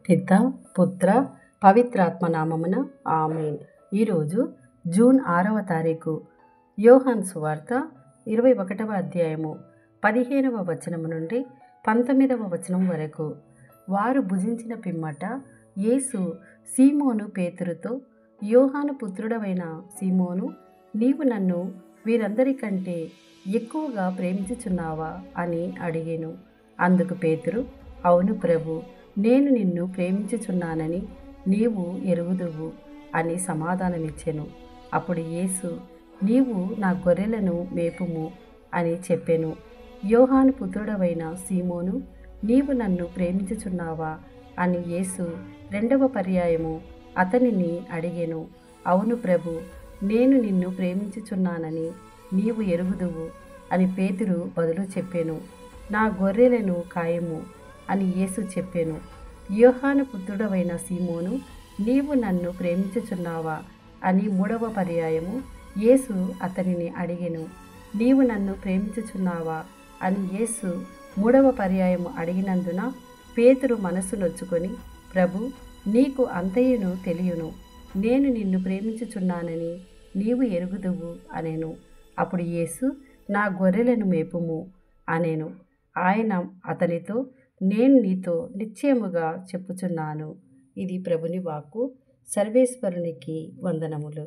పిత పుత్ర పవిత్రాత్మ నామమున ఆమేన్. ఈరోజు జూన్ 6వ తారీఖు. యోహాను సువార్త 21వ అధ్యాయము 15వ వచనము నుండి 19వ వచనం వరకు. వారు భుజించిన పిమ్మట యేసు సీమోను పేతురుతో, యోహాను పుత్రుడవైన సీమోను, నీవు నన్ను వీరందరికంటే ఎక్కువగా ప్రేమించుచున్నావా అని అడిగెను. అందుకు పేతురు, అవును ప్రభు, నేను నిన్ను ప్రేమించుచున్నానని నీవు ఎరుగుదువు అని సమాధానమిచ్చెను. అప్పుడు యేసు, నీవు నా గొర్రెలను మేపుము అని చెప్పెను. యోహాను పుత్రుడవైన సీమోను, నీవు నన్ను ప్రేమించుచున్నావా అని యేసు రెండవ పర్యాయము అతనిని అడిగెను. అవును ప్రభు, నేను నిన్ను ప్రేమించుచున్నానని నీవు ఎరుగుదువు అని పేతురు బదులు చెప్పెను. నా గొర్రెలను కాయము అని యేసు చెప్పెను. యోహాను పుత్రుడవైన సీమోను, నీవు నన్ను ప్రేమించుచున్నావా అని మూడవ పర్యాయము యేసు అతనిని అడిగెను. నీవు నన్ను ప్రేమించుచున్నావా అని యేసు మూడవ పర్యాయము అడిగినందున పేతురు మనస్సు నొచ్చుకొని, ప్రభు, నీకు అంతయును తెలియను, నేను నిన్ను ప్రేమించుచున్నానని నీవు ఎరుగుదువు అనెను. అప్పుడు యేసు, నా గొర్రెలను మేపుము అనెను. ఆయన అతనితో, నేను నీతో నిశ్చయముగా చెప్పుచున్నాను. ఇది ప్రభుని వాక్కు. సర్వేశ్వరునికి వందనములు.